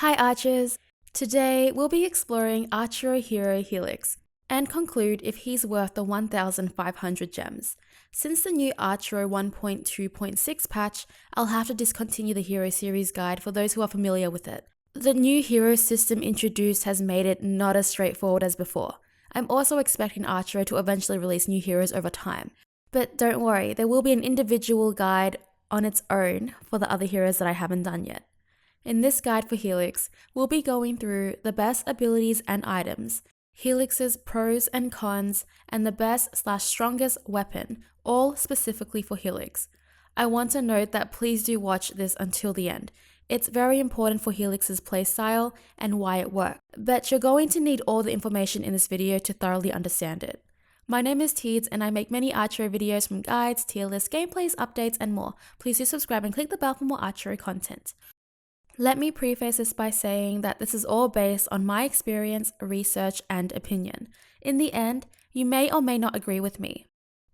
Hi Archers! Today we'll be exploring Archero Hero Helix and conclude if he's worth the 1,500 gems. Since the new Archero 1.2.6 patch, I'll have to discontinue the Hero Series guide for those who are familiar with it. The new hero system introduced has made it not as straightforward as before. I'm also expecting Archero to eventually release new heroes over time. But don't worry, there will be an individual guide on its own for the other heroes that I haven't done yet. In this guide for Helix, we'll be going through the best abilities and items, Helix's pros and cons, and the best/strongest weapon, all specifically for Helix. I want to note that please do watch this until the end. It's very important for Helix's playstyle and why it works, but you're going to need all the information in this video to thoroughly understand it. My name is Teeds and I make many Archero videos from guides, tier lists, gameplays, updates, and more. Please do subscribe and click the bell for more Archero content. Let me preface this by saying that this is all based on my experience, research, and opinion. In the end, you may or may not agree with me.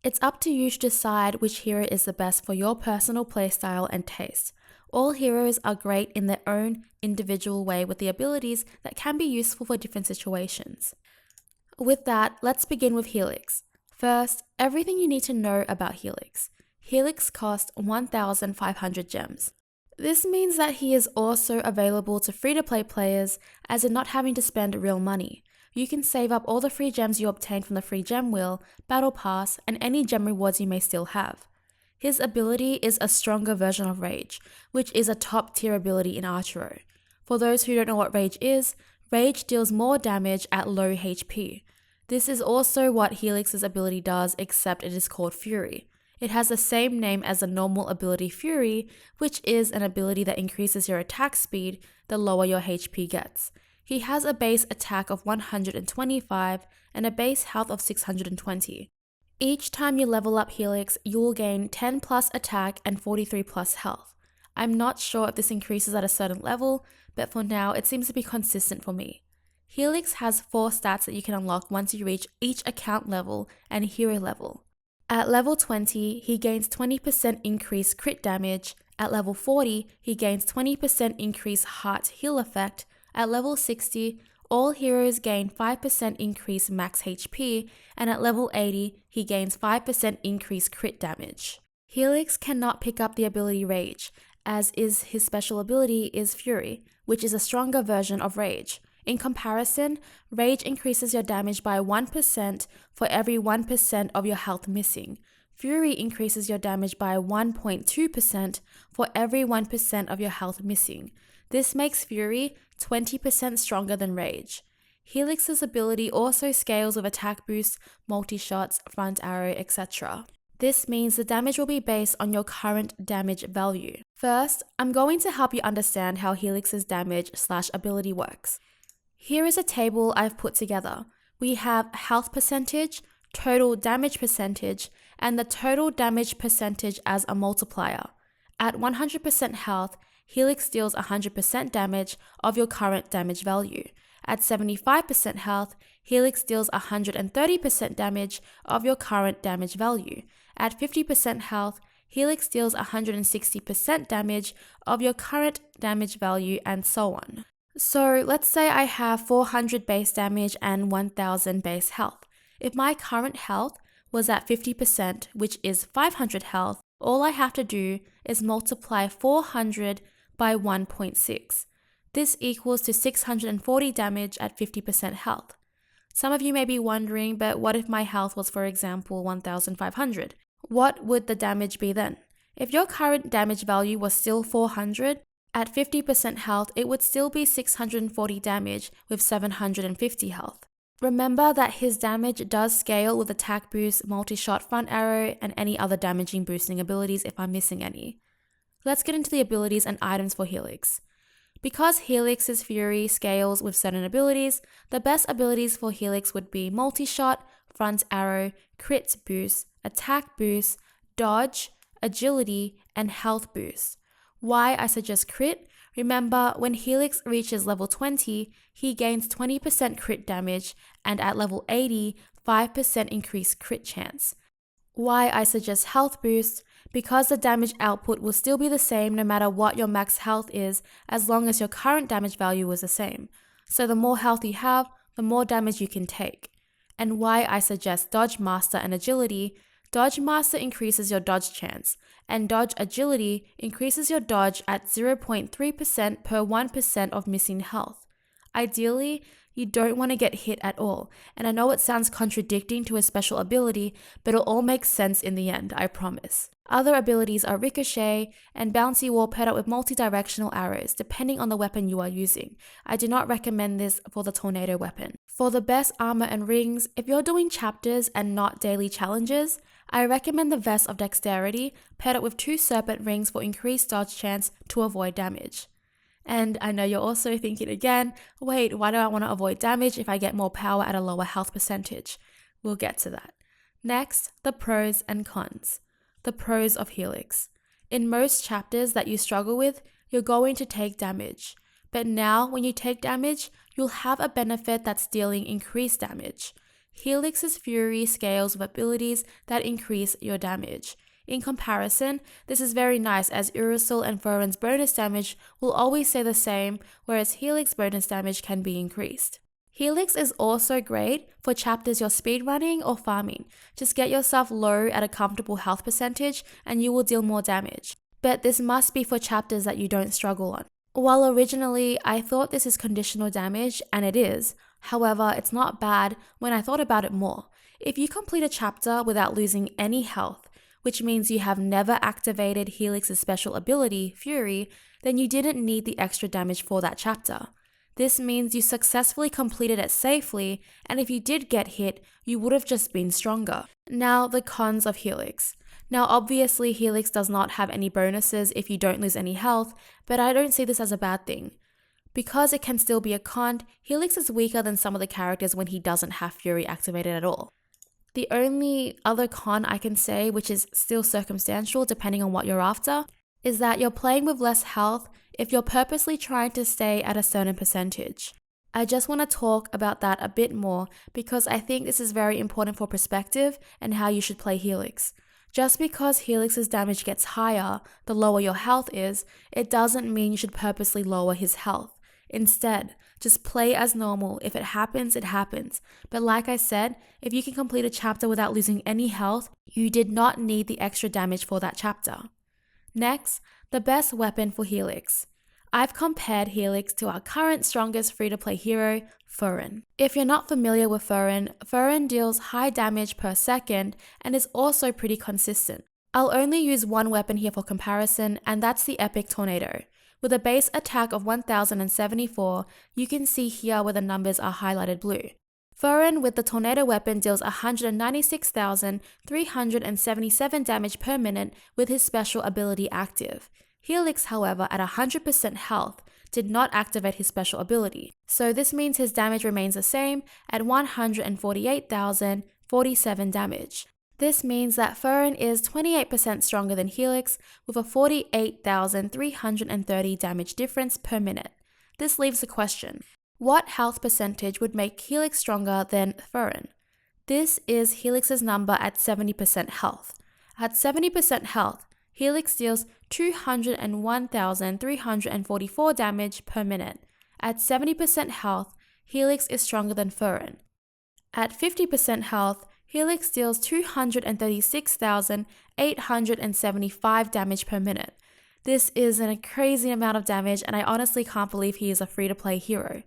It's up to you to decide which hero is the best for your personal playstyle and taste. All heroes are great in their own individual way with the abilities that can be useful for different situations. With that, let's begin with Helix. First, everything you need to know about Helix. Helix costs 1,500 gems. This means that he is also available to free-to-play players, as in not having to spend real money. You can save up all the free gems you obtain from the free gem wheel, battle pass, and any gem rewards you may still have. His ability is a stronger version of Rage, which is a top tier ability in Archero. For those who don't know what Rage deals more damage at low HP. This is also what Helix's ability does, except it is called Fury. It has the same name as the normal ability Fury, which is an ability that increases your attack speed the lower your HP gets. He has a base attack of 125 and a base health of 620. Each time you level up Helix, you will gain 10 plus attack and 43 plus health. I'm not sure if this increases at a certain level, but for now it seems to be consistent for me. Helix has 4 stats that you can unlock once you reach each account level and hero level. At level 20, he gains 20% increased crit damage. At level 40, he gains 20% increased heart heal effect. At level 60, all heroes gain 5% increased max HP, and at level 80, he gains 5% increased crit damage. Helix cannot pick up the ability Rage, as his special ability is Fury, which is a stronger version of Rage. In comparison, Rage increases your damage by 1% for every 1% of your health missing. Fury increases your damage by 1.2% for every 1% of your health missing. This makes Fury 20% stronger than Rage. Helix's ability also scales with attack boosts, multi-shots, front arrow, etc. This means the damage will be based on your current damage value. First, I'm going to help you understand how Helix's damage/ability works. Here is a table I've put together. We have health percentage, total damage percentage, and the total damage percentage as a multiplier. At 100% health, Helix deals 100% damage of your current damage value. At 75% health, Helix deals 130% damage of your current damage value. At 50% health, Helix deals 160% damage of your current damage value, and so on. So let's say I have 400 base damage and 1000 base health. If my current health was at 50%, which is 500 health, all I have to do is multiply 400 by 1.6. This equals to 640 damage at 50% health. Some of you may be wondering, but what if my health was, for example, 1500? What would the damage be then? If your current damage value was still 400, at 50% health, it would still be 640 damage with 750 health. Remember that his damage does scale with attack boost, multi-shot front arrow, and any other damaging boosting abilities if I'm missing any. Let's get into the abilities and items for Helix. Because Helix's Fury scales with certain abilities, the best abilities for Helix would be multi-shot, front arrow, crit boost, attack boost, dodge, agility, and health boost. Why I suggest crit? Remember, when Helix reaches level 20, he gains 20% crit damage, and at level 80, 5% increased crit chance. Why I suggest health boost? because the damage output will still be the same no matter what your max health is, as long as your current damage value is the same. So the more health you have, the more damage you can take. And why I suggest Dodge Master and Agility. Dodge Master increases your dodge chance, and Dodge Agility increases your dodge at 0.3% per 1% of missing health. Ideally, you don't want to get hit at all, and I know it sounds contradicting to a special ability, but it'll all make sense in the end, I promise. Other abilities are Ricochet and Bouncy Wall paired up with multi-directional arrows, depending on the weapon you are using. I do not recommend this for the Tornado weapon. For the best armor and rings, if you're doing chapters and not daily challenges, I recommend the Vest of Dexterity paired up with 2 Serpent Rings for increased dodge chance to avoid damage. And I know you're also thinking again, wait, why do I want to avoid damage if I get more power at a lower health percentage? We'll get to that. Next, the pros and cons. The pros of Helix. In most chapters that you struggle with, you're going to take damage. But now, when you take damage, you'll have a benefit that's dealing increased damage. Helix's Fury scales with abilities that increase your damage. In comparison, this is very nice as Urusel and Furin's bonus damage will always stay the same, whereas Helix bonus damage can be increased. Helix is also great for chapters you're speedrunning or farming. Just get yourself low at a comfortable health percentage and you will deal more damage. But this must be for chapters that you don't struggle on. While originally I thought this is conditional damage, and it is, however, it's not bad when I thought about it more. If you complete a chapter without losing any health, which means you have never activated Helix's special ability, Fury, then you didn't need the extra damage for that chapter. This means you successfully completed it safely, and if you did get hit, you would have just been stronger. Now, the cons of Helix. Now, obviously, Helix does not have any bonuses if you don't lose any health, but I don't see this as a bad thing. Because it can still be a con, Helix is weaker than some of the characters when he doesn't have Fury activated at all. The only other con I can say, which is still circumstantial depending on what you're after, is that you're playing with less health if you're purposely trying to stay at a certain percentage. I just want to talk about that a bit more because I think this is very important for perspective and how you should play Helix. Just because Helix's damage gets higher the lower your health is, it doesn't mean you should purposely lower his health. Instead, just play as normal. If it happens, it happens. But like I said, if you can complete a chapter without losing any health, you did not need the extra damage for that chapter. Next, the best weapon for Helix. I've compared Helix to our current strongest free-to-play hero, Furin. If you're not familiar with Furin, Furin deals high damage per second and is also pretty consistent. I'll only use one weapon here for comparison, and that's the Epic Tornado. With a base attack of 1074, you can see here where the numbers are highlighted blue. Furin with the Tornado weapon deals 196,377 damage per minute with his special ability active. Helix, however, at 100% health, did not activate his special ability, so this means his damage remains the same at 148,047 damage. This means that Furin is 28% stronger than Helix with a 48,330 damage difference per minute. This leaves the question, what health percentage would make Helix stronger than Furin? This is Helix's number at 70% health. At 70% health, Helix deals 201,344 damage per minute. At 70% health, Helix is stronger than Furin. At 50% health, Helix deals 236,875 damage per minute. This is a crazy amount of damage, and I honestly can't believe he is a free-to-play hero.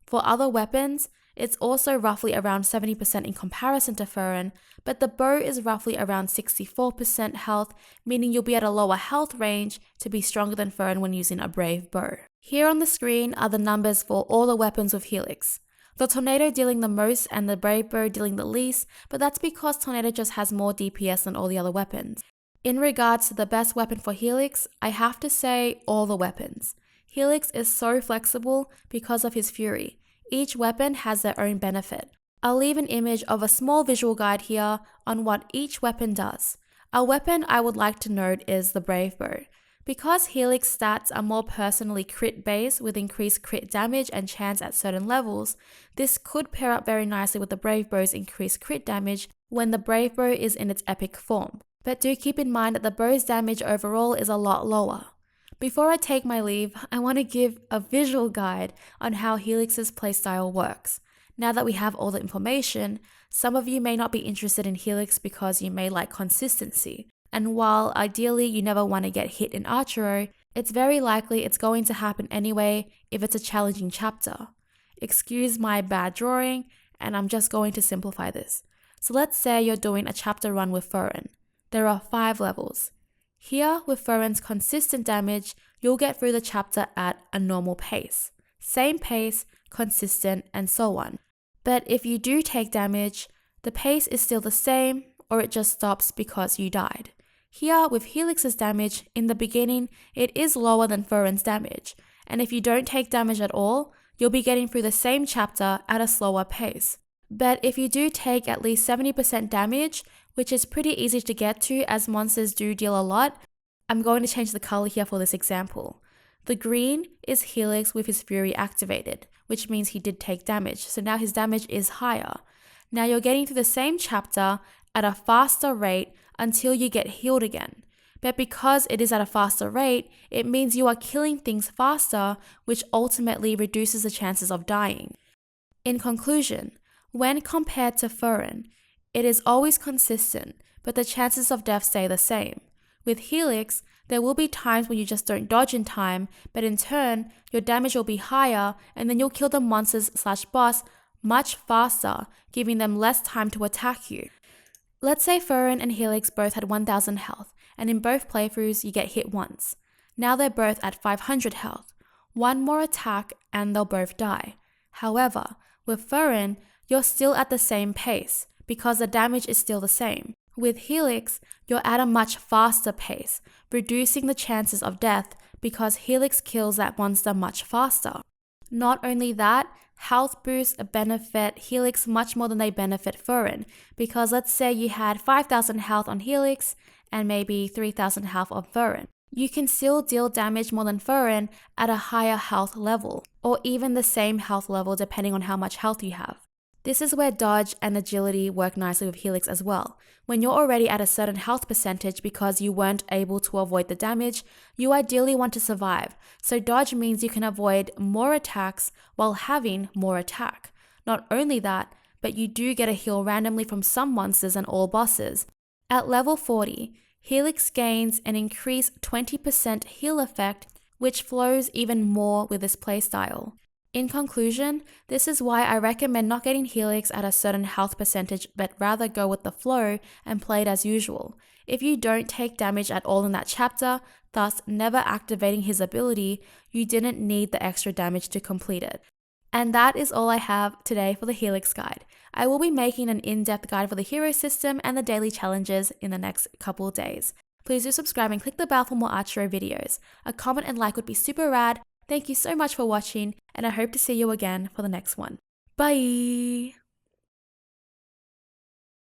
For other weapons, it's also roughly around 70% in comparison to Furin, but the bow is roughly around 64% health, meaning you'll be at a lower health range to be stronger than Furin when using a brave bow. Here on the screen are the numbers for all the weapons with Helix. The Tornado dealing the most and the Brave Bow dealing the least, but that's because Tornado just has more DPS than all the other weapons. In regards to the best weapon for Helix, I have to say all the weapons. Helix is so flexible because of his Fury. Each weapon has their own benefit. I'll leave an image of a small visual guide here on what each weapon does. A weapon I would like to note is the Brave Bow. Because Helix stats are more personally crit based with increased crit damage and chance at certain levels, this could pair up very nicely with the Brave Bow's increased crit damage when the Brave Bow is in its epic form. But do keep in mind that the bow's damage overall is a lot lower. Before I take my leave, I want to give a visual guide on how Helix's playstyle works. Now that we have all the information, some of you may not be interested in Helix because you may like consistency. And while ideally you never want to get hit in Archero, it's very likely it's going to happen anyway if it's a challenging chapter. Excuse my bad drawing, and I'm just going to simplify this. So let's say you're doing a chapter run with Furin. There are 5 levels. Here, with Furin's consistent damage, you'll get through the chapter at a normal pace. Same pace, consistent, and so on. But if you do take damage, the pace is still the same, or it just stops because you died. Here, with Helix's damage, in the beginning, it is lower than Furin's damage, and if you don't take damage at all, you'll be getting through the same chapter at a slower pace. But if you do take at least 70% damage, which is pretty easy to get to as monsters do deal a lot, I'm going to change the color here for this example. The green is Helix with his Fury activated, which means he did take damage, so now his damage is higher. Now you're getting through the same chapter at a faster rate until you get healed again. But because it is at a faster rate, it means you are killing things faster, which ultimately reduces the chances of dying. In conclusion, when compared to Furin, it is always consistent, but the chances of death stay the same. With Helix, there will be times when you just don't dodge in time, but in turn, your damage will be higher and then you'll kill the monsters/boss much faster, giving them less time to attack you. Let's say Furin and Helix both had 1000 health, and in both playthroughs you get hit once. Now they're both at 500 health. One more attack and they'll both die. However, with Furin, you're still at the same pace, because the damage is still the same. With Helix, you're at a much faster pace, reducing the chances of death because Helix kills that monster much faster. Not only that, health boosts benefit Helix much more than they benefit Furin, because let's say you had 5000 health on Helix and maybe 3000 health on Furin. You can still deal damage more than Furin at a higher health level, or even the same health level depending on how much health you have. This is where dodge and agility work nicely with Helix as well. When you're already at a certain health percentage because you weren't able to avoid the damage, you ideally want to survive. So dodge means you can avoid more attacks while having more attack. Not only that, but you do get a heal randomly from some monsters and all bosses. At level 40, Helix gains an increased 20% heal effect, which flows even more with this playstyle. In conclusion, this is why I recommend not getting Helix at a certain health percentage, but rather go with the flow and play it as usual. If you don't take damage at all in that chapter, thus never activating his ability, you didn't need the extra damage to complete it. And that is all I have today for the Helix guide. I will be making an in-depth guide for the hero system and the daily challenges in the next couple of days. Please do subscribe and click the bell for more Archero videos. A comment and like would be super rad. Thank you so much for watching, and I hope to see you again for the next one. Bye!